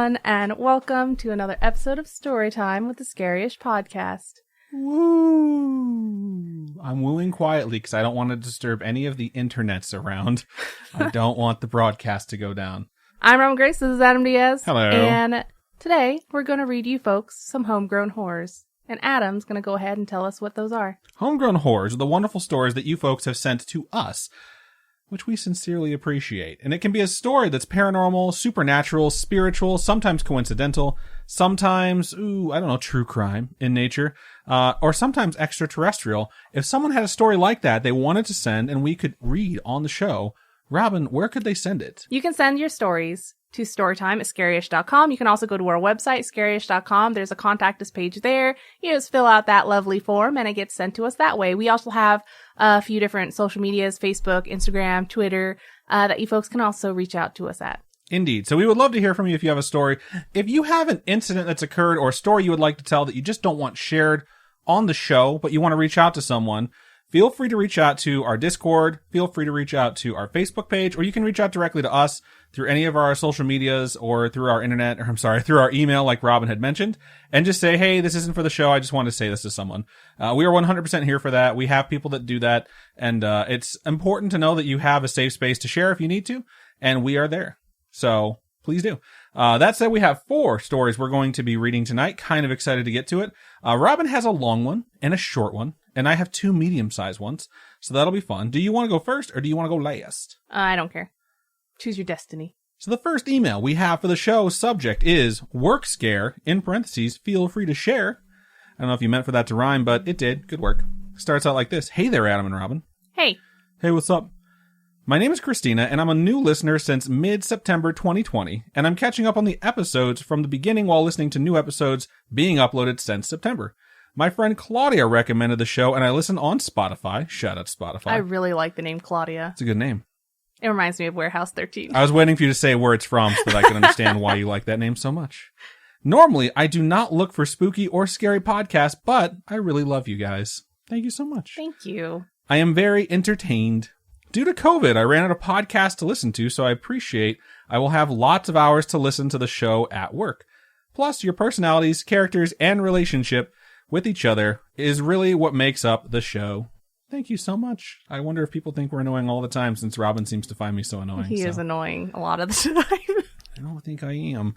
everyone, and welcome to another episode of Storytime with the Scariest Podcast. Woo! I'm wooing quietly because I don't want to disturb any of the internets around. I don't want the broadcast to go down. I'm Robin Grace, this is Adam Diaz. Hello. And today, we're going to read you folks some homegrown horrors. And Adam's going to go ahead and tell us what those are. Homegrown horrors are the wonderful stories that you folks have sent to us, which we sincerely appreciate. And it can be a story that's paranormal, supernatural, spiritual, sometimes coincidental, sometimes, true crime in nature, or sometimes extraterrestrial. If someone had a story like that they wanted to send and we could read on the show, Robin, where could they send it? You can send your stories to storytime@scariest.com. You can also go to our website, scariest.com. There's a contact us page there. You just fill out that lovely form and it gets sent to us that way. We also have a few different social medias, Facebook, Instagram, Twitter, that you folks can also reach out to us at. Indeed. So we would love to hear from you if you have a story. If you have an incident that's occurred or a story you would like to tell that you just don't want shared on the show, but you want to reach out to someone, feel free to reach out to our Discord. Feel free to reach out to our Facebook page, or you can reach out directly to us through any of our social medias or through our through our email, like Robin had mentioned, and just say, hey, this isn't for the show. I just wanted to say this to someone. We are 100% here for that. We have people that do that. And, it's important to know that you have a safe space to share if you need to. And we are there. So please do. That said, we have 4 stories we're going to be reading tonight. Kind of excited to get to it. Robin has a long one and a short one, and I have 2 medium-sized ones. So that'll be fun. Do you want to go first or do you want to go last? I don't care. Choose your destiny. So the first email we have for the show subject is work scare, in parentheses, feel free to share. I don't know if you meant for that to rhyme, but it did. Good work. Starts out like this. Hey there, Adam and Robin. Hey. Hey, what's up? My name is Christina, and I'm a new listener since mid-September 2020, and I'm catching up on the episodes from the beginning while listening to new episodes being uploaded since September. My friend Claudia recommended the show, and I listen on Spotify. Shout out Spotify. I really like the name Claudia. It's a good name. It reminds me of Warehouse 13. I was waiting for you to say where it's from so that I could understand why you like that name so much. Normally, I do not look for spooky or scary podcasts, but I really love you guys. Thank you so much. Thank you. I am very entertained. Due to COVID, I ran out of podcasts to listen to, so I appreciate I will have lots of hours to listen to the show at work. Plus, your personalities, characters, and relationship with each other is really what makes up the show. Thank you so much. I wonder if people think we're annoying all the time since Robin seems to find me so annoying. He is annoying a lot of the time. I don't think I am.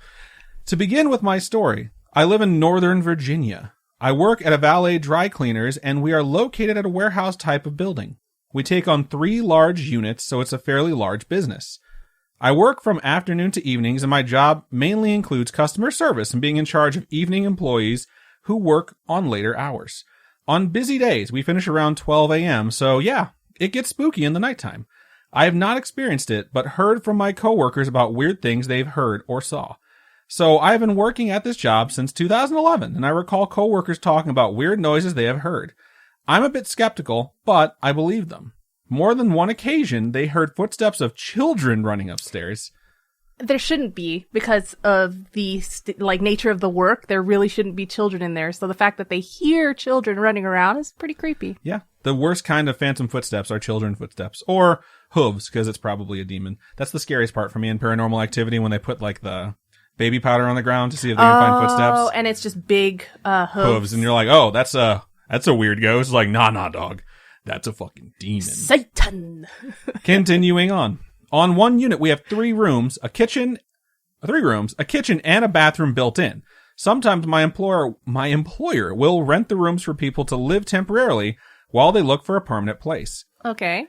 To begin with my story, I live in Northern Virginia. I work at a valet dry cleaners, and we are located at a warehouse type of building. We take on 3 large units, so it's a fairly large business. I work from afternoon to evenings, and my job mainly includes customer service and being in charge of evening employees who work on later hours. On busy days, we finish around 12 a.m., so yeah, it gets spooky in the nighttime. I have not experienced it, but heard from my coworkers about weird things they've heard or saw. So I have been working at this job since 2011, and I recall coworkers talking about weird noises they have heard. I'm a bit skeptical, but I believe them. More than one occasion, they heard footsteps of children running upstairs. There shouldn't be, because of the nature of the work. There really shouldn't be children in there. So the fact that they hear children running around is pretty creepy. Yeah. The worst kind of phantom footsteps are children footsteps. Or hooves, because it's probably a demon. That's the scariest part for me in Paranormal Activity, when they put the baby powder on the ground to see if they can find footsteps. Oh, and it's just big hooves. And you're like, oh, that's a weird ghost. It's like, nah, dog. That's a fucking demon. Satan! Continuing on. On one unit, we have 3 rooms, a kitchen, and a bathroom built in. Sometimes my employer will rent the rooms for people to live temporarily while they look for a permanent place. Okay.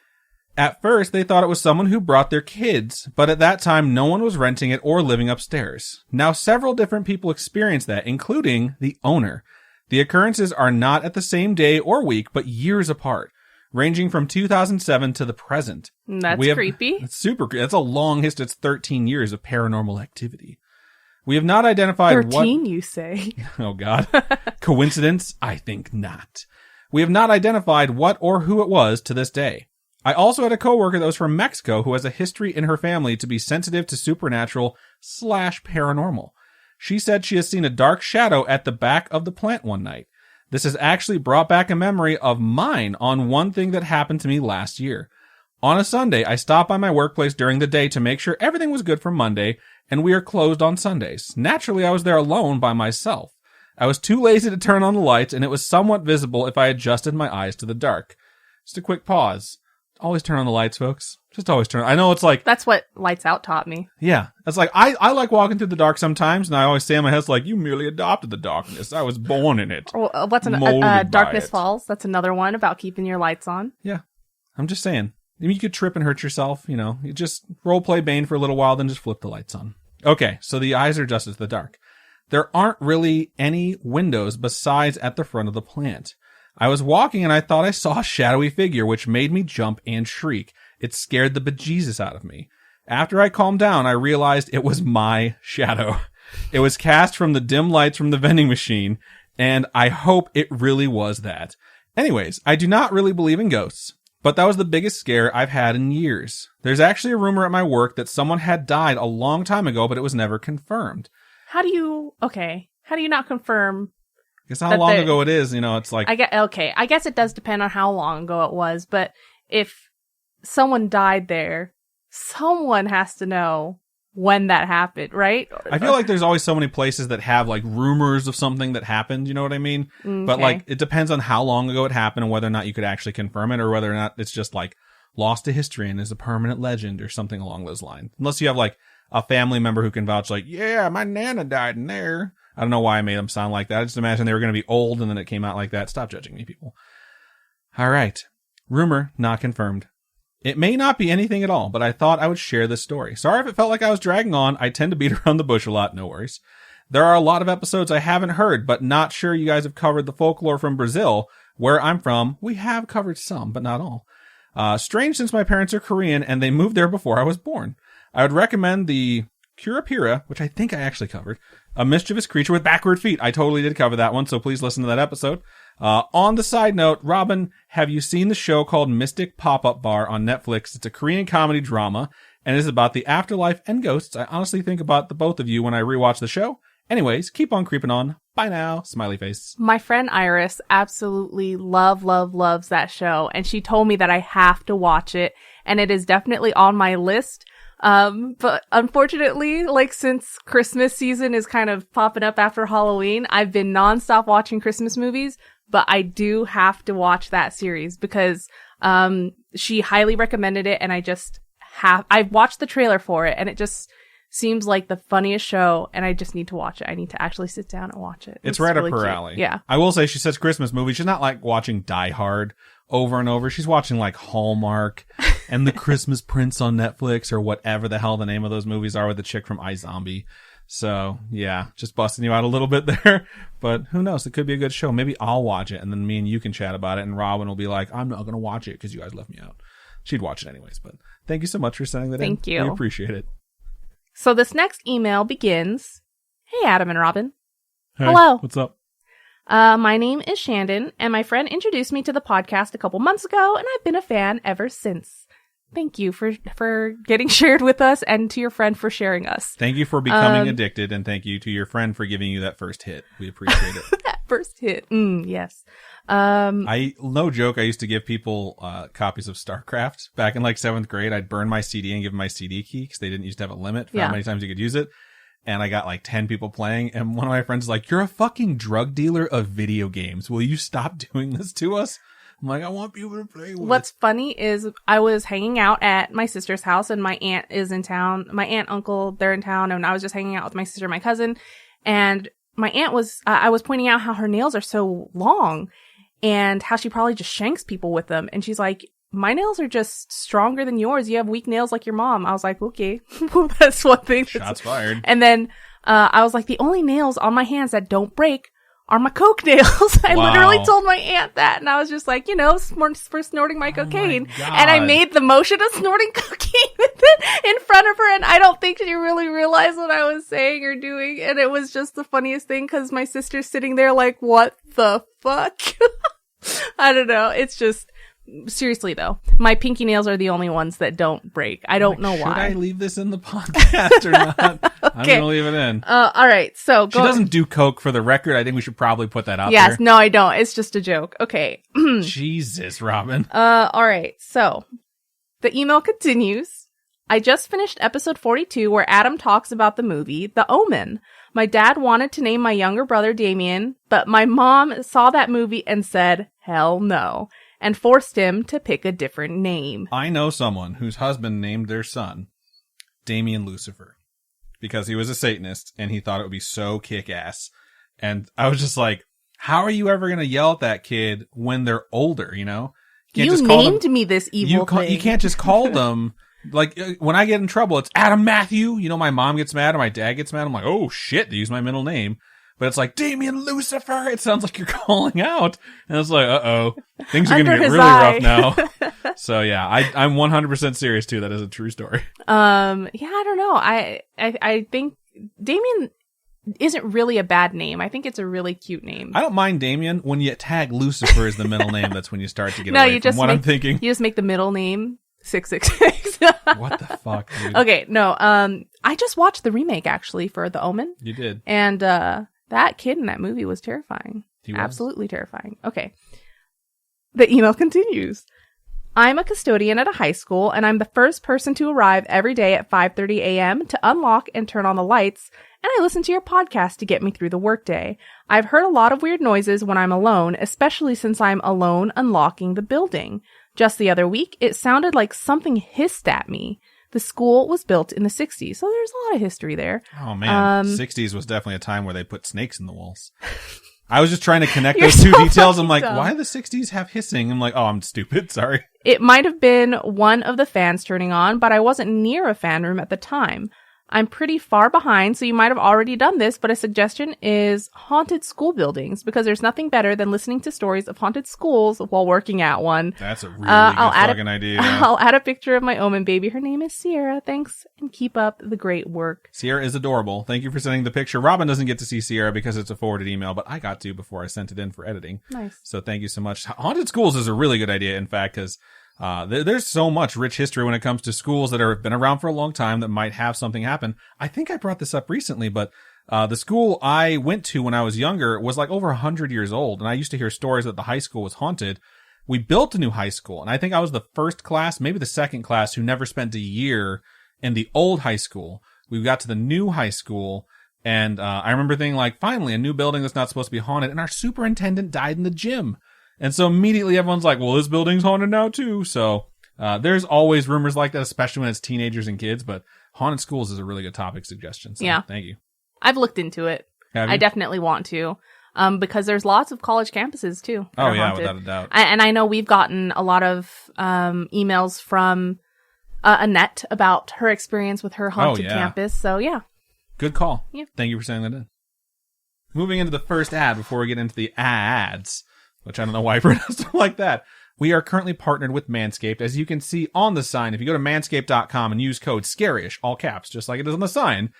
At first, they thought it was someone who brought their kids, but at that time, no one was renting it or living upstairs. Now, several different people experienced that, including the owner. The occurrences are not at the same day or week, but years apart, ranging from 2007 to the present. That's creepy. It's super creepy. That's a long history. It's 13 years of paranormal activity. We have not identified 13, you say? Oh, God. Coincidence? I think not. We have not identified what or who it was to this day. I also had a coworker that was from Mexico who has a history in her family to be sensitive to supernatural/paranormal. She said she has seen a dark shadow at the back of the plant one night. This has actually brought back a memory of mine on one thing that happened to me last year. On a Sunday, I stopped by my workplace during the day to make sure everything was good for Monday, and we are closed on Sundays. Naturally, I was there alone by myself. I was too lazy to turn on the lights, and it was somewhat visible if I adjusted my eyes to the dark. Just a quick pause. Always turn on the lights, folks. Just always turn. I know it's like... That's what Lights Out taught me. Yeah. It's like, I like walking through the dark sometimes, and I always say in my head, it's like, you merely adopted the darkness. I was born in it. What's Darkness Falls? That's another one about keeping your lights on. Yeah. I'm just saying. I mean, you could trip and hurt yourself, you know. You just roleplay Bane for a little while, then just flip the lights on. Okay, so the eyes are adjusted to the dark. There aren't really any windows besides at the front of the plant. I was walking and I thought I saw a shadowy figure, which made me jump and shriek. It scared the bejesus out of me. After I calmed down, I realized it was my shadow. It was cast from the dim lights from the vending machine, and I hope it really was that. Anyways, I do not really believe in ghosts, but that was the biggest scare I've had in years. There's actually a rumor at my work that someone had died a long time ago, but it was never confirmed. How do you not confirm? Because how long ago it is, you know, it's like... I guess it does depend on how long ago it was, but if someone died there, someone has to know when that happened, right? I feel like there's always so many places that have like rumors of something that happened, you know what I mean? Okay. But like, it depends on how long ago it happened and whether or not you could actually confirm it, or whether or not it's just like lost to history and is a permanent legend or something along those lines. Unless you have like a family member who can vouch like, yeah, my Nana died in there. I don't know why I made them sound like that. I just imagine they were going to be old and then it came out like that. Stop judging me, people. All right. Rumor not confirmed. It may not be anything at all, but I thought I would share this story. Sorry if it felt like I was dragging on. I tend to beat around the bush a lot. No worries. There are a lot of episodes I haven't heard, but not sure you guys have covered the folklore from Brazil. Where I'm from, we have covered some, but not all. Strange since my parents are Korean and they moved there before I was born. I would recommend the Curupira, which I think I actually covered. A mischievous creature with backward feet. I totally did cover that one, so please listen to that episode. On the side note, Robin, have you seen the show called Mystic Pop-Up Bar on Netflix? It's a Korean comedy drama, and it is about the afterlife and ghosts. I honestly think about the both of you when I rewatch the show. Anyways, keep on creeping on. Bye now. Smiley face. My friend Iris absolutely loves that show, and she told me that I have to watch it, and it is definitely on my list. But unfortunately, like since Christmas season is kind of popping up after Halloween, I've been nonstop watching Christmas movies, but I do have to watch that series because, she highly recommended it and I watched the trailer for it and it just seems like the funniest show and I just need to watch it. I need to actually sit down and watch it. It's right really up her alley. Yeah. I will say she says Christmas movies. She's not like watching Die Hard over and over. She's watching like Hallmark and The Christmas Prince on Netflix or whatever the hell the name of those movies are with the chick from iZombie. So yeah, just busting you out a little bit there, but who knows? It could be a good show. Maybe I'll watch it and then me and you can chat about it and Robin will be like, I'm not going to watch it because you guys left me out. She'd watch it anyways, but thank you so much for sending that in. Thank you. We appreciate it. So this next email begins, Hey Adam and Robin. Hey, hello. What's up? My name is Shandon, and my friend introduced me to the podcast a couple months ago, and I've been a fan ever since. Thank you for getting shared with us, and to your friend for sharing us. Thank you for becoming addicted, and thank you to your friend for giving you that first hit. We appreciate it. That first hit. Yes. No joke, I used to give people copies of StarCraft. Back in like 7th grade, I'd burn my CD and give them my CD key, because they didn't used to have a limit for how many times you could use it. And I got like 10 people playing. And one of my friends is like, you're a fucking drug dealer of video games. Will you stop doing this to us? I'm like, I want people to play with. What's funny is I was hanging out at my sister's house and my aunt is in town. My aunt, uncle, they're in town. And I was just hanging out with my sister and my cousin. And my aunt I was pointing out how her nails are so long and how she probably just shanks people with them. And she's like, my nails are just stronger than yours. You have weak nails like your mom. I was like, okay, that's one thing. Shots fired. And then I was like, the only nails on my hands that don't break are my coke nails. I literally told my aunt that. And I was just like, for snorting my cocaine. And I made the motion of snorting cocaine with it in front of her. And I don't think she really realized what I was saying or doing. And it was just the funniest thing because my sister's sitting there like, what the fuck? I don't know. It's just... Seriously though, my pinky nails are the only ones that don't break. I don't know why. Should I leave this in the podcast or not? Okay. I'm gonna leave it in. All right. So she doesn't do coke, for the record. I think we should probably put that out there. Yes. No, I don't. It's just a joke. Okay. Jesus, Robin. All right. So The email continues. I just finished episode 42 where Adam talks about the movie, The Omen. My dad wanted to name my younger brother Damien, but my mom saw that movie and said, hell no, and forced him to pick a different name. I know someone whose husband named their son Damien Lucifer because he was a Satanist and he thought it would be so kick-ass. And I was just like, how are you ever going to yell at that kid when they're older, you know? You named me this evil thing. You can't just call them... Like, when I get in trouble, it's Adam Matthew. You know, my mom gets mad or my dad gets mad. I'm like, oh, shit, they use my middle name. But it's like, Damien Lucifer. It sounds like you're calling out. And it's like, uh-oh. Things are going to get really rough now. So, yeah, I'm 100% serious, too. That is a true story. Yeah, I don't know. I think Damien isn't really a bad name. I think it's a really cute name. I don't mind Damien. When you tag Lucifer as the middle name, that's when you start to get away from what I'm thinking. You just make the middle name 666. What the fuck, dude? Okay, no, I just watched the remake, actually, for The Omen. You did. And, that kid in that movie was terrifying. He was? Absolutely terrifying. Okay. The email continues. I'm a custodian at a high school, and I'm the first person to arrive every day at 5:30 a.m. to unlock and turn on the lights, and I listen to your podcast to get me through the workday. I've heard a lot of weird noises when I'm alone, especially since I'm alone unlocking the building. Just the other week, it sounded like something hissed at me. The school was built in the 60s, so there's a lot of history there. Oh, man. 60s was definitely a time where they put snakes in the walls. I was just trying to connect those two details. I'm like, why do the 60s have hissing? I'm like, oh, I'm stupid. Sorry. It might have been one of the fans turning on, but I wasn't near a fan room at the time. I'm pretty far behind, so you might have already done this, but a suggestion is haunted school buildings, because there's nothing better than listening to stories of haunted schools while working at one. That's a really good fucking idea. I'll add a picture of my Omen baby. Her name is Sierra. Thanks, and keep up the great work. Sierra is adorable. Thank you for sending the picture. Robin doesn't get to see Sierra because it's a forwarded email, but I got to before I sent it in for editing. Nice. So thank you so much. Haunted schools is a really good idea, in fact, because there's so much rich history when it comes to schools that have been around for a long time that might have something happen. I think I brought this up recently, but the school I went to when I was younger was like over 100 years old, and I used to hear stories that the high school was haunted. We built a new high school, and I think I was the first class, maybe the second class, who never spent a year in the old high school. We got to the new high school, and I remember thinking, like, finally, a new building that's not supposed to be haunted, and our superintendent died in the gym. And so immediately everyone's like, well, this building's haunted now too. So there's always rumors like that, especially when it's teenagers and kids. But haunted schools is a really good topic suggestion. So yeah. Thank you. I've looked into it. I definitely want to. Because there's lots of college campuses too. Oh, yeah, haunted. Without a doubt. And I know we've gotten a lot of emails from Annette about her experience with her haunted campus. So yeah. Good call. Yeah. Thank you for sending that in. Moving into the first ad before we get into the ads, which I don't know why I pronounced it like that. We are currently partnered with Manscaped, as you can see on the sign. If you go to manscaped.com and use code SCARISH, all caps, just like it is on the sign,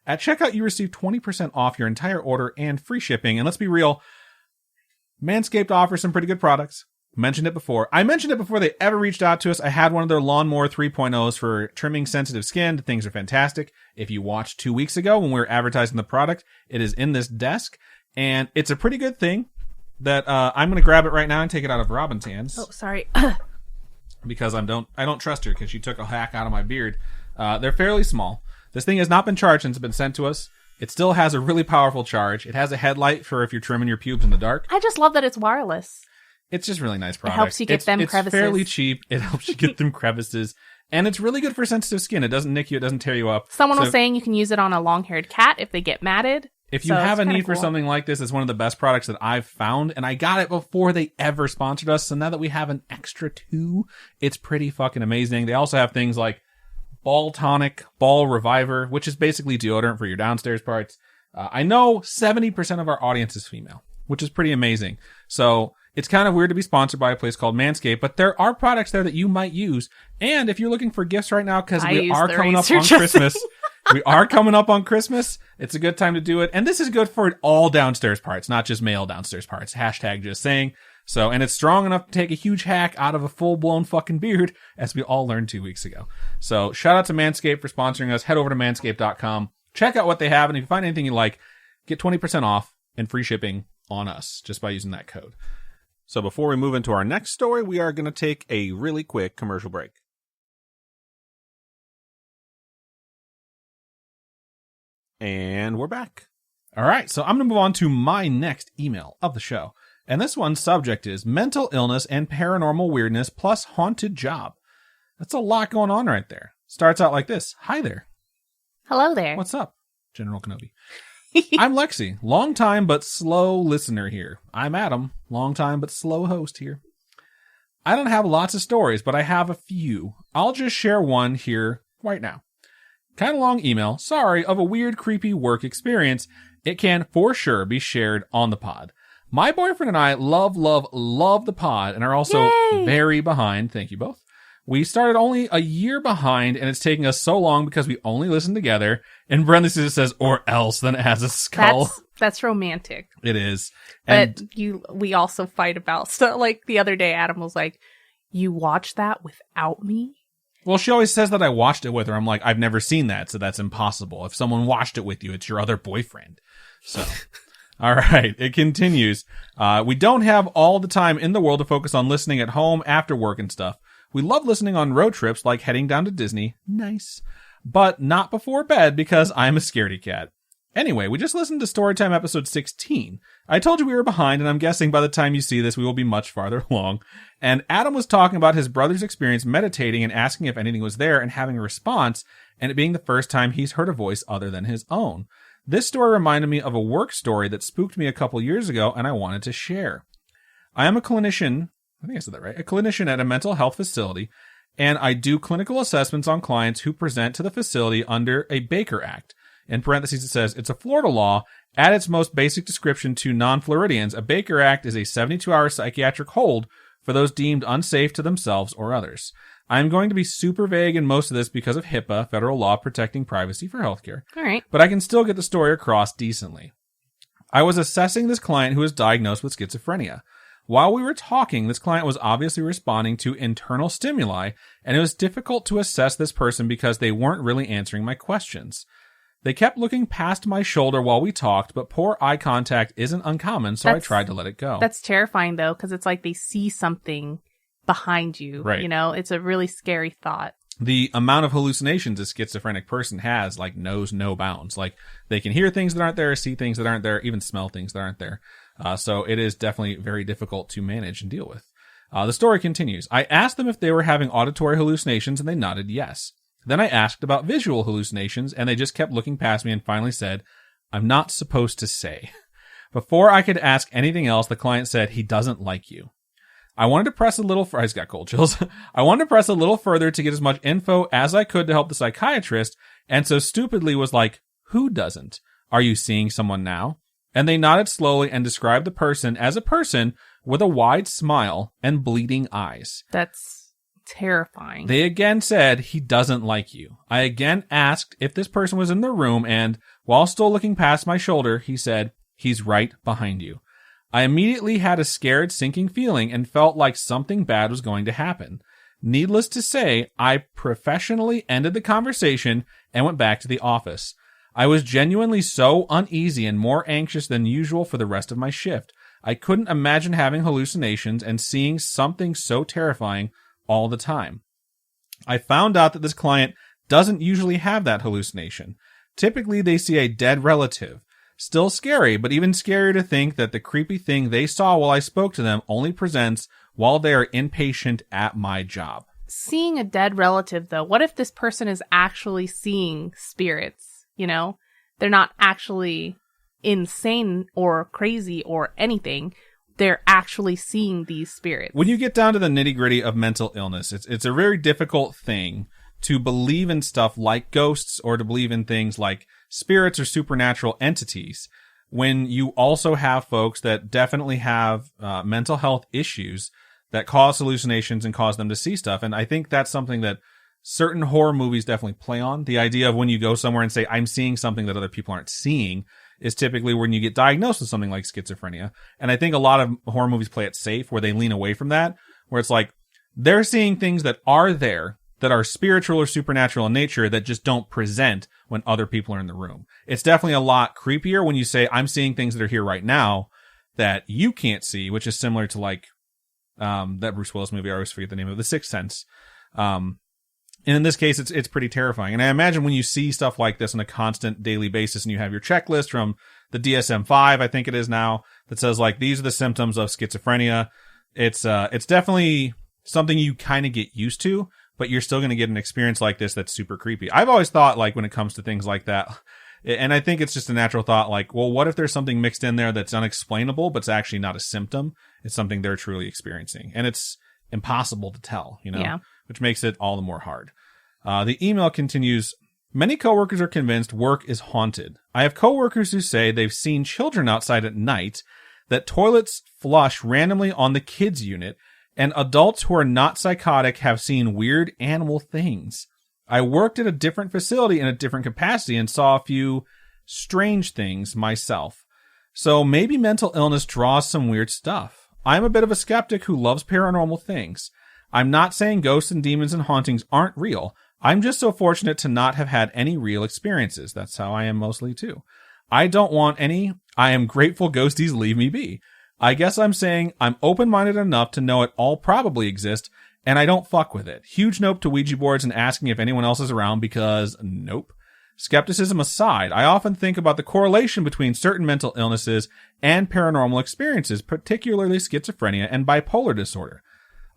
at checkout you receive 20% off your entire order and free shipping. And let's be real, Manscaped offers some pretty good products. Mentioned it before. I mentioned it before they ever reached out to us. I had one of their Lawnmower 3.0s for trimming sensitive skin. The things are fantastic. If you watched 2 weeks ago when we were advertising the product, it is in this desk, and it's a pretty good thing. That I'm going to grab it right now and take it out of Robin's hands. Oh, sorry. Because I don't trust her because she took a hack out of my beard. They're fairly small. This thing has not been charged since it's been sent to us. It still has a really powerful charge. It has a headlight for if you're trimming your pubes in the dark. I just love that it's wireless. It's just really nice product. It helps you get them crevices. It's fairly cheap. It helps you get them crevices. And it's really good for sensitive skin. It doesn't nick you. It doesn't tear you up. Someone was saying you can use it on a long-haired cat if they get matted. If you have a need for something like this, it's one of the best products that I've found, and I got it before they ever sponsored us, so now that we have an extra two, it's pretty fucking amazing. They also have things like Ball Tonic, Ball Reviver, which is basically deodorant for your downstairs parts. I know 70% of our audience is female, which is pretty amazing. So it's kind of weird to be sponsored by a place called Manscaped, but there are products there that you might use. And if you're looking for gifts right now, because we are coming up on Christmas... We are coming up on Christmas. It's a good time to do it. And this is good for all downstairs parts, not just male downstairs parts. Hashtag just saying. So, and it's strong enough to take a huge hack out of a full-blown fucking beard, as we all learned 2 weeks ago. So, shout out to Manscaped for sponsoring us. Head over to manscaped.com. Check out what they have. And if you find anything you like, get 20% off and free shipping on us just by using that code. So, before we move into our next story, we are going to take a really quick commercial break. And we're back. All right, so I'm going to move on to my next email of the show. And this one's subject is mental illness and paranormal weirdness plus haunted job. That's a lot going on right there. Starts out like this. Hi there. Hello there. What's up, General Kenobi? I'm Lexi, long time but slow listener here. I'm Adam, long time but slow host here. I don't have lots of stories, but I have a few. I'll just share one here right now. Kind of long email. Sorry, of a weird, creepy work experience. It can, for sure, be shared on the pod. My boyfriend and I love the pod and are also very behind. Thank you both. We started only a year behind, and it's taking us so long because we only listen together. In parentheses, it says, or else, then it has a skull. That's romantic. It is. And we also fight about stuff. Like the other day, Adam was like, you watched that without me? Well, she always says that I watched it with her. I'm like, I've never seen that, so that's impossible. If someone watched it with you, it's your other boyfriend. So, all right, it continues. We don't have all the time in the world to focus on listening at home after work and stuff. We love listening on road trips, like heading down to Disney. Nice. But not before bed because I'm a scaredy cat. Anyway, we just listened to Storytime episode 16. I told you we were behind, and I'm guessing by the time you see this, we will be much farther along. And Adam was talking about his brother's experience meditating and asking if anything was there and having a response, and it being the first time he's heard a voice other than his own. This story reminded me of a work story that spooked me a couple years ago, and I wanted to share. I am a clinician, I think I said that right, a clinician at a mental health facility, and I do clinical assessments on clients who present to the facility under a Baker Act. In parentheses, it says, it's a Florida law. At its most basic description to non-Floridians, a Baker Act is a 72-hour psychiatric hold for those deemed unsafe to themselves or others. I'm going to be super vague in most of this because of HIPAA, federal law protecting privacy for healthcare. All right. But I can still get the story across decently. I was assessing this client who was diagnosed with schizophrenia. While we were talking, this client was obviously responding to internal stimuli, and it was difficult to assess this person because they weren't really answering my questions. They kept looking past my shoulder while we talked, but poor eye contact isn't uncommon, so I tried to let it go. That's terrifying, though, because it's like they see something behind you. Right. You know, it's a really scary thought. The amount of hallucinations a schizophrenic person has, like, knows no bounds. Like, they can hear things that aren't there, see things that aren't there, even smell things that aren't there. So it is definitely very difficult to manage and deal with. The story continues. I asked them if they were having auditory hallucinations, and they nodded yes. Then I asked about visual hallucinations, and they just kept looking past me and finally said, I'm not supposed to say. Before I could ask anything else, the client said, he doesn't like you. I wanted to press a little I just got cold chills. I wanted to press a little further to get as much info as I could to help the psychiatrist, and so stupidly was like, who doesn't? Are you seeing someone now? And they nodded slowly and described the person as a person with a wide smile and bleeding eyes. That's terrifying. They again said, he doesn't like you. I again asked if this person was in the room, and while still looking past my shoulder, he said, he's right behind you. I immediately had a scared, sinking feeling and felt like something bad was going to happen. Needless to say, I professionally ended the conversation and went back to the office. I was genuinely so uneasy and more anxious than usual for the rest of my shift. I couldn't imagine having hallucinations and seeing something so terrifying all the time. I found out that this client doesn't usually have that hallucination. Typically, they see a dead relative. Still scary, but even scarier to think that the creepy thing they saw while I spoke to them only presents while they are inpatient at my job. Seeing a dead relative, though, what if this person is actually seeing spirits? You know, they're not actually insane or crazy or anything. They're actually seeing these spirits. When you get down to the nitty-gritty of mental illness, it's a very difficult thing to believe in stuff like ghosts or to believe in things like spirits or supernatural entities when you also have folks that definitely have mental health issues that cause hallucinations and cause them to see stuff. And I think that's something that certain horror movies definitely play on. The idea of when you go somewhere and say, I'm seeing something that other people aren't seeing, is typically when you get diagnosed with something like schizophrenia. And I think a lot of horror movies play it safe, where they lean away from that, where it's like, they're seeing things that are there, that are spiritual or supernatural in nature, that just don't present when other people are in the room. It's definitely a lot creepier when you say, I'm seeing things that are here right now that you can't see, which is similar to like, that Bruce Willis movie, I always forget the name of, The Sixth Sense. And in this case, it's pretty terrifying. And I imagine when you see stuff like this on a constant daily basis and you have your checklist from the DSM-5, I think it is now, that says like, these are the symptoms of schizophrenia. It's definitely something you kind of get used to, but you're still going to get an experience like this that's super creepy. I've always thought, like, when it comes to things like that, and I think it's just a natural thought, like, well, what if there's something mixed in there that's unexplainable, but it's actually not a symptom? It's something they're truly experiencing. And it's impossible to tell, Yeah. Which makes it all the more hard. The email continues, many coworkers are convinced work is haunted. I have coworkers who say they've seen children outside at night, that toilets flush randomly on the kids unit, and adults who are not psychotic have seen weird animal things. I worked at a different facility in a different capacity and saw a few strange things myself. So maybe mental illness draws some weird stuff. I'm a bit of a skeptic who loves paranormal things. I'm not saying ghosts and demons and hauntings aren't real. I'm just so fortunate to not have had any real experiences. That's how I am mostly too. I don't want any. I am grateful ghosties leave me be. I guess I'm saying I'm open-minded enough to know it all probably exists, and I don't fuck with it. Huge nope to Ouija boards and asking if anyone else is around because nope. Skepticism aside, I often think about the correlation between certain mental illnesses and paranormal experiences, particularly schizophrenia and bipolar disorder.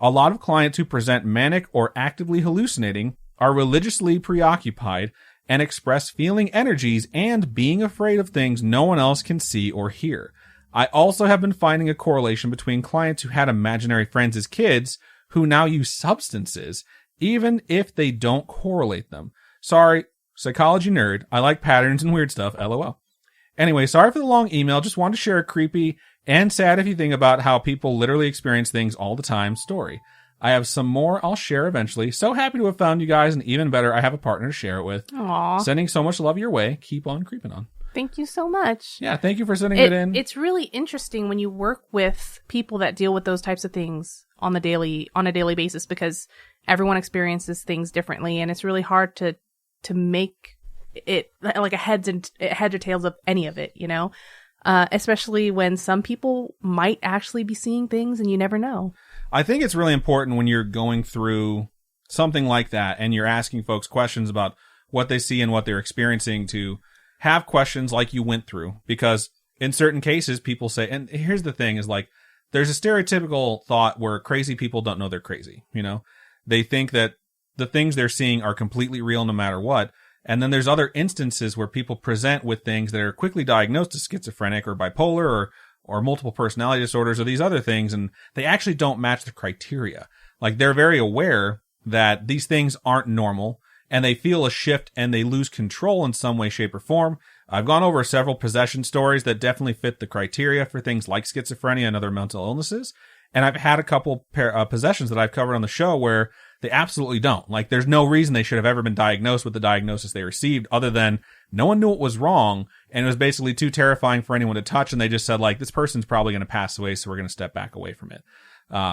A lot of clients who present manic or actively hallucinating are religiously preoccupied and express feeling energies and being afraid of things no one else can see or hear. I also have been finding a correlation between clients who had imaginary friends as kids who now use substances, even if they don't correlate them. Sorry, psychology nerd. I like patterns and weird stuff, lol. Anyway, sorry for the long email. Just wanted to share a creepy and sad if you think about how people literally experience things all the time story. I have some more I'll share eventually. So happy to have found you guys, and even better, I have a partner to share it with. Aww. Sending so much love your way. Keep on creeping on. Thank you so much. Yeah, thank you for sending it in. It's really interesting when you work with people that deal with those types of things on a daily basis, because everyone experiences things differently, and it's really hard to make it like a heads or tails of any of it, especially when some people might actually be seeing things and you never know. I think it's really important when you're going through something like that and you're asking folks questions about what they see and what they're experiencing to have questions like you went through, because in certain cases people say, and here's the thing is like, there's a stereotypical thought where crazy people don't know they're crazy. They think that the things they're seeing are completely real no matter what. And then there's other instances where people present with things that are quickly diagnosed as schizophrenic or bipolar or multiple personality disorders or these other things, and they actually don't match the criteria. Like, they're very aware that these things aren't normal, and they feel a shift and they lose control in some way, shape, or form. I've gone over several possession stories that definitely fit the criteria for things like schizophrenia and other mental illnesses. And I've had a couple possessions that I've covered on the show where they absolutely don't. Like, there's no reason they should have ever been diagnosed with the diagnosis they received, other than no one knew it was wrong, and it was basically too terrifying for anyone to touch, and they just said, like, this person's probably going to pass away, so we're going to step back away from it.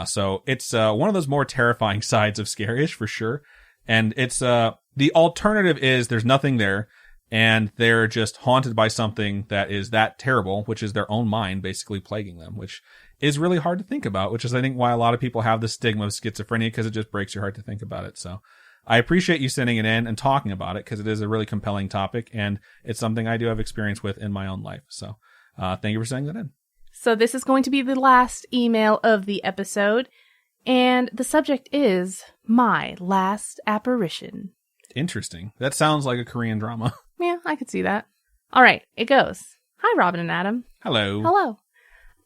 So it's one of those more terrifying sides of Scary-ish, for sure. And it's the alternative is there's nothing there, and they're just haunted by something that is that terrible, which is their own mind basically plaguing them, which is really hard to think about, which is, I think, why a lot of people have the stigma of schizophrenia, because it just breaks your heart to think about it. So I appreciate you sending it in and talking about it, because it is a really compelling topic, and it's something I do have experience with in my own life. So thank you for sending that in. So this is going to be the last email of the episode, and the subject is My Last Apparition. Interesting. That sounds like a Korean drama. Yeah, I could see that. All right, it goes. Hi, Robin and Adam. Hello. Hello.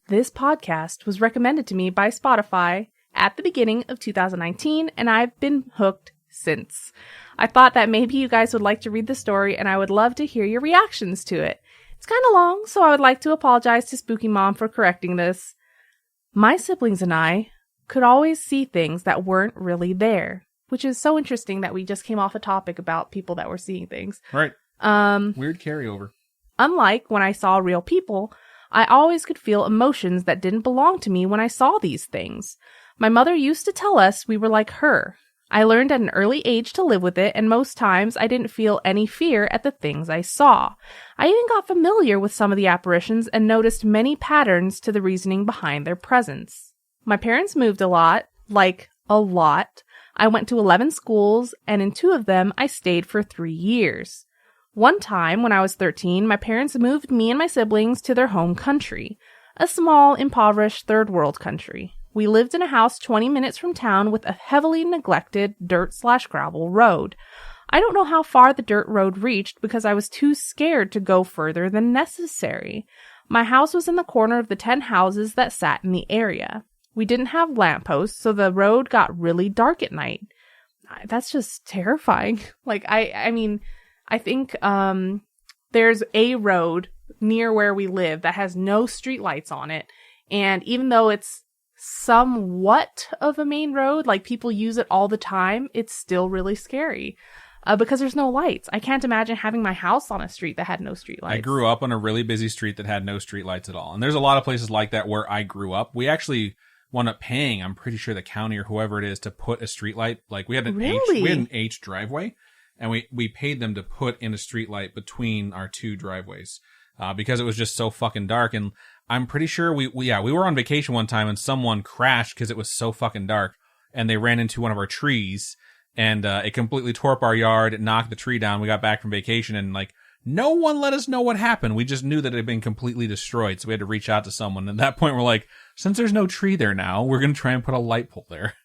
This podcast was recommended to me by Spotify at the beginning of 2019, and I've been hooked since. I thought that maybe you guys would like to read the story, and I would love to hear your reactions to it. It's kind of long, so I would like to apologize to Spooky Mom for correcting this. My siblings and I could always see things that weren't really there, which is so interesting that we just came off a topic about people that were seeing things. Right. Weird carryover. Unlike when I saw real people, I always could feel emotions that didn't belong to me when I saw these things. My mother used to tell us we were like her. I learned at an early age to live with it, and most times I didn't feel any fear at the things I saw. I even got familiar with some of the apparitions and noticed many patterns to the reasoning behind their presence. My parents moved a lot, like a lot. I went to 11 schools, and in 2 of them, I stayed for 3 years. One time, when I was 13, my parents moved me and my siblings to their home country, a small, impoverished third world country. We lived in a house 20 minutes from town with a heavily neglected dirt/gravel road. I don't know how far the dirt road reached because I was too scared to go further than necessary. My house was in the corner of the 10 houses that sat in the area. We didn't have lampposts, so the road got really dark at night. That's just terrifying. Like, I mean, I think there's a road near where we live that has no street lights on it. And even though it's somewhat of a main road, like people use it all the time, it's still really scary. Because there's no lights. I can't imagine having my house on a street that had no street lights. I grew up on a really busy street that had no street lights at all. And there's a lot of places like that where I grew up. We actually wound up paying, I'm pretty sure the county or whoever it is, to put a street light. Like we had an H driveway, and we paid them to put in a street light between our 2 driveways. Because it was just so fucking dark. And I'm pretty sure we were on vacation one time and someone crashed because it was so fucking dark, and they ran into one of our trees. And it completely tore up our yard. It knocked the tree down. We got back from vacation, and like no one let us know what happened. We just knew that it had been completely destroyed. So we had to reach out to someone. And at that point, we're like, since there's no tree there now, we're going to try and put a light pole there.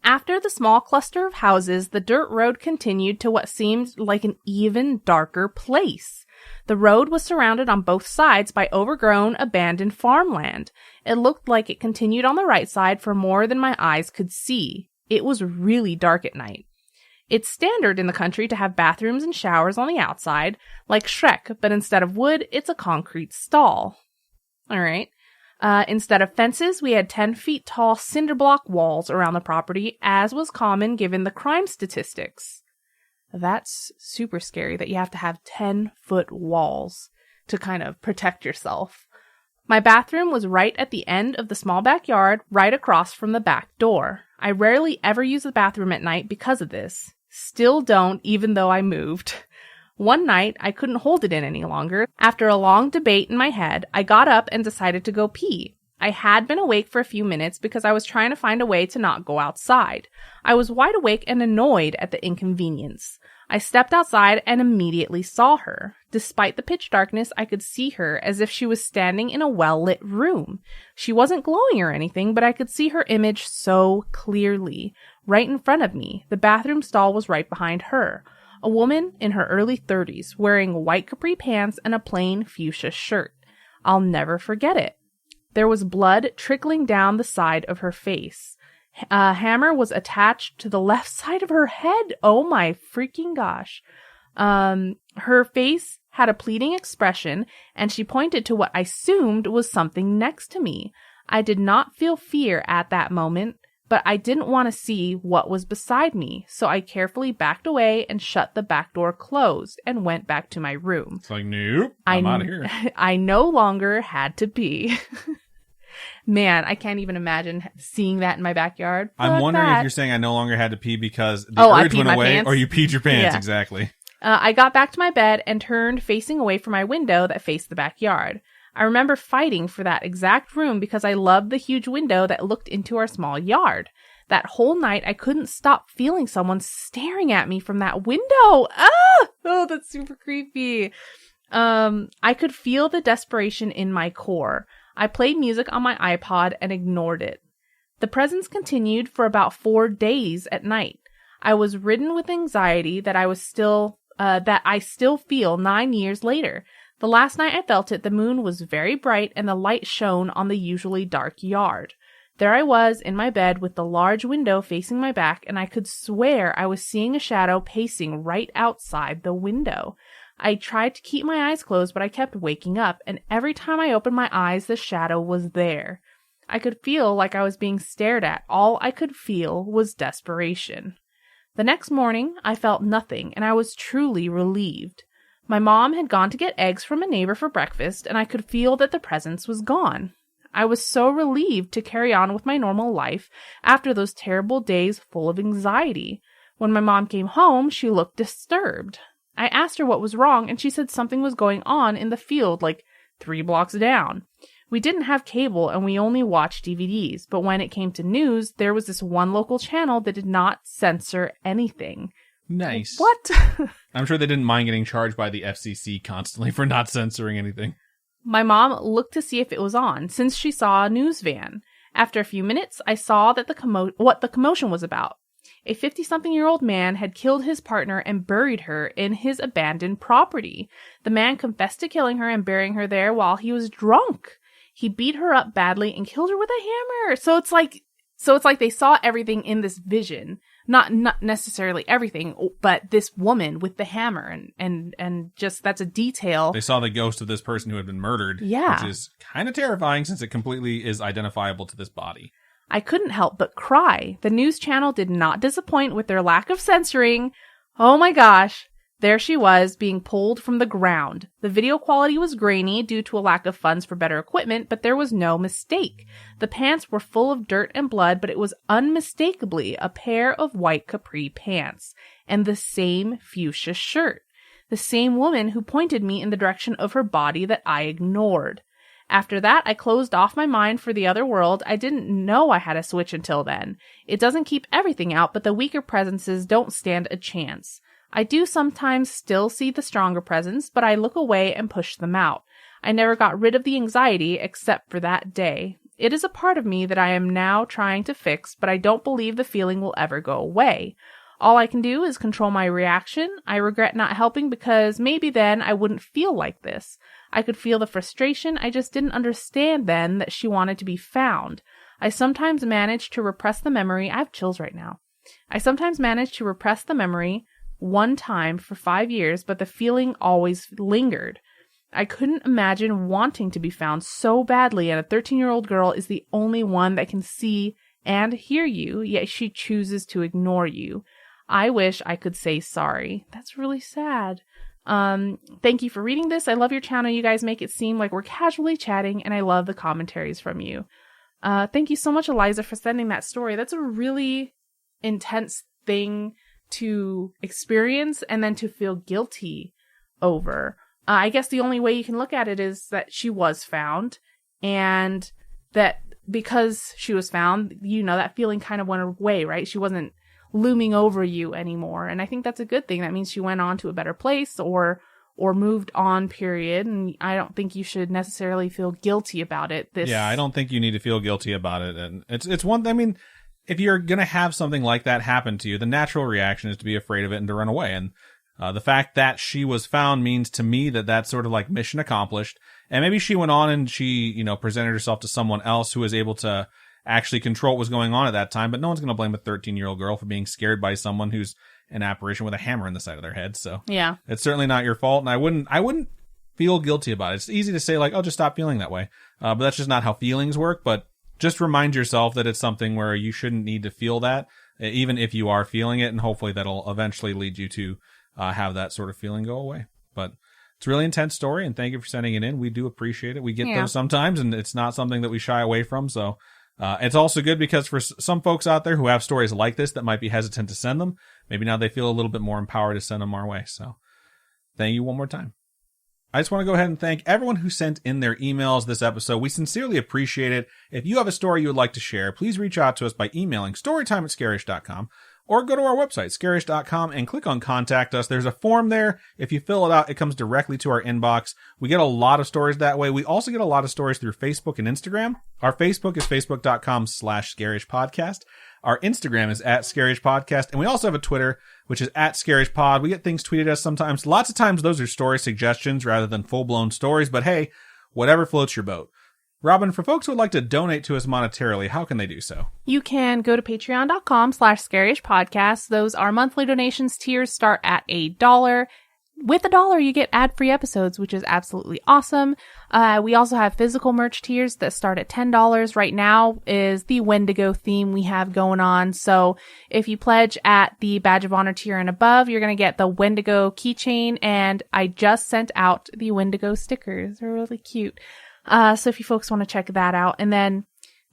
After the small cluster of houses, the dirt road continued to what seemed like an even darker place. The road was surrounded on both sides by overgrown, abandoned farmland. It looked like it continued on the right side for more than my eyes could see. It was really dark at night. It's standard in the country to have bathrooms and showers on the outside, like Shrek, but instead of wood, it's a concrete stall. All right. Instead of fences, we had 10 feet tall cinder block walls around the property, as was common given the crime statistics. That's super scary that you have to have 10-foot walls to kind of protect yourself. My bathroom was right at the end of the small backyard, right across from the back door. I rarely ever use the bathroom at night because of this. Still don't, even though I moved. One night, I couldn't hold it in any longer. After a long debate in my head, I got up and decided to go pee. I had been awake for a few minutes because I was trying to find a way to not go outside. I was wide awake and annoyed at the inconvenience. I stepped outside and immediately saw her. Despite the pitch darkness, I could see her as if she was standing in a well-lit room. She wasn't glowing or anything, but I could see her image so clearly. Right in front of me, the bathroom stall was right behind her. A woman in her early 30s, wearing white capri pants and a plain fuchsia shirt. I'll never forget it. There was blood trickling down the side of her face. A hammer was attached to the left side of her head. Oh my freaking gosh. Her face had a pleading expression, and she pointed to what I assumed was something next to me. I did not feel fear at that moment, but I didn't want to see what was beside me, so I carefully backed away and shut the back door closed and went back to my room. It's like, nope, I'm out of here. I no longer had to pee. Man, I can't even imagine seeing that in my backyard. I'm wondering if you're saying I no longer had to pee because the urge went away, or you peed your pants. Yeah. Exactly. I got back to my bed and turned facing away from my window that faced the backyard. I remember fighting for that exact room because I loved the huge window that looked into our small yard. That whole night, I couldn't stop feeling someone staring at me from that window. Ah! Oh, that's super creepy. I could feel the desperation in my core. I played music on my iPod and ignored it. The presence continued for about 4 days at night. I was ridden with anxiety that I still feel 9 years later. The last night I felt it, the moon was very bright and the light shone on the usually dark yard. There I was in my bed with the large window facing my back, and I could swear I was seeing a shadow pacing right outside the window. I tried to keep my eyes closed, but I kept waking up, and every time I opened my eyes, the shadow was there. I could feel like I was being stared at. All I could feel was desperation. The next morning, I felt nothing, and I was truly relieved. My mom had gone to get eggs from a neighbor for breakfast, and I could feel that the presence was gone. I was so relieved to carry on with my normal life after those terrible days full of anxiety. When my mom came home, she looked disturbed. I asked her what was wrong, and she said something was going on in the field, like 3 blocks down. We didn't have cable and we only watched DVDs, but when it came to news, there was this one local channel that did not censor anything. Nice. What? I'm sure they didn't mind getting charged by the FCC constantly for not censoring anything. My mom looked to see if it was on, since she saw a news van. After a few minutes, I saw that what the commotion was about. A 50-something-year-old man had killed his partner and buried her in his abandoned property. The man confessed to killing her and burying her there while he was drunk. He beat her up badly and killed her with a hammer. So it's like they saw everything in this vision. Not necessarily everything, but this woman with the hammer and just that's a detail. They saw the ghost of this person who had been murdered. Yeah. Which is kind of terrifying since it completely is identifiable to this body. I couldn't help but cry. The news channel did not disappoint with their lack of censoring. Oh my gosh. There she was, being pulled from the ground. The video quality was grainy due to a lack of funds for better equipment, but there was no mistake. The pants were full of dirt and blood, but it was unmistakably a pair of white capri pants, and the same fuchsia shirt. The same woman who pointed me in the direction of her body that I ignored. After that, I closed off my mind for the other world. I didn't know I had a switch until then. It doesn't keep everything out, but the weaker presences don't stand a chance. I do sometimes still see the stronger presence, but I look away and push them out. I never got rid of the anxiety except for that day. It is a part of me that I am now trying to fix, but I don't believe the feeling will ever go away. All I can do is control my reaction. I regret not helping because maybe then I wouldn't feel like this. I could feel the frustration. I just didn't understand then that she wanted to be found. I sometimes manage to repress the memory. I have chills right now. I sometimes manage to repress the memory one time for 5 years, but the feeling always lingered. I couldn't imagine wanting to be found so badly, and a 13-year-old girl is the only one that can see and hear you, yet she chooses to ignore you. I wish I could say sorry. That's really sad. Thank you for reading this. I love your channel. You guys make it seem like we're casually chatting, and I love the commentaries from you. Thank you so much, Eliza, for sending that story. That's a really intense thing to experience and then to feel guilty over. I guess the only way you can look at it is that she was found, and that because she was found, you know, that feeling kind of went away, right? She wasn't looming over you anymore. And I think that's a good thing. That means she went on to a better place or moved on, period. And I don't think you should necessarily feel guilty about it. Yeah, I don't think you need to feel guilty about it. And it's one, I mean, if you're going to have something like that happen to you, the natural reaction is to be afraid of it and to run away. And the fact that she was found means to me that that's sort of like mission accomplished. And maybe she went on and she, you know, presented herself to someone else who was able to actually control what was going on at that time. But no one's going to blame a 13-year-old girl for being scared by someone who's an apparition with a hammer in the side of their head. So yeah, it's certainly not your fault. And I wouldn't feel guilty about it. It's easy to say like, oh, just stop feeling that way. But that's just not how feelings work. But just remind yourself that it's something where you shouldn't need to feel that, even if you are feeling it. And hopefully that'll eventually lead you to have that sort of feeling go away. But it's a really intense story, and thank you for sending it in. We do appreciate it. We get those sometimes, and it's not something that we shy away from. So it's also good because for some folks out there who have stories like this that might be hesitant to send them, maybe now they feel a little bit more empowered to send them our way. So thank you one more time. I just want to go ahead and thank everyone who sent in their emails this episode. We sincerely appreciate it. If you have a story you would like to share, please reach out to us by emailing storytime@scarish.com or go to our website, scarish.com, and click on Contact Us. There's a form there. If you fill it out, it comes directly to our inbox. We get a lot of stories that way. We also get a lot of stories through Facebook and Instagram. Our Facebook is facebook.com/scarishpodcast. Our Instagram is @scarishpodcast. And we also have a Twitter, which is @scarishpod. We get things tweeted at us sometimes. Lots of times those are story suggestions rather than full-blown stories. But hey, whatever floats your boat. Robin, for folks who would like to donate to us monetarily, how can they do so? You can go to patreon.com/scarishpodcast. Those are monthly donations. Tiers start at $1. With $1, you get ad-free episodes, which is absolutely awesome. We also have physical merch tiers that start at $10. Right now is the Wendigo theme we have going on. So if you pledge at the Badge of Honor tier and above, you're going to get the Wendigo keychain. And I just sent out the Wendigo stickers. They're really cute. So if you folks want to check that out. And then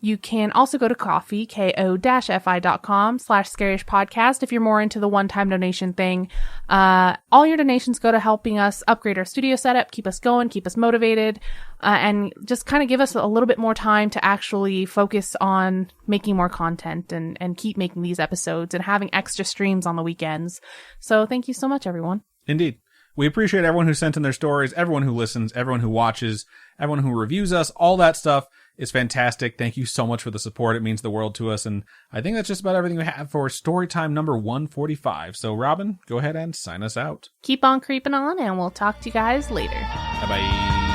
You can also go to Ko-fi, ko-fi.com/scarishpodcast if you're more into the one-time donation thing. All your donations go to helping us upgrade our studio setup, keep us going, keep us motivated, and just kind of give us a little bit more time to actually focus on making more content and keep making these episodes and having extra streams on the weekends. So thank you so much, everyone. Indeed. We appreciate everyone who sent in their stories, everyone who listens, everyone who watches, everyone who reviews us. All that stuff is fantastic. Thank you so much for the support. It means the world to us. And I think that's just about everything we have for Storytime number 145. So, Robin, go ahead and sign us out. Keep on creeping on, and we'll talk to you guys later. Bye-bye.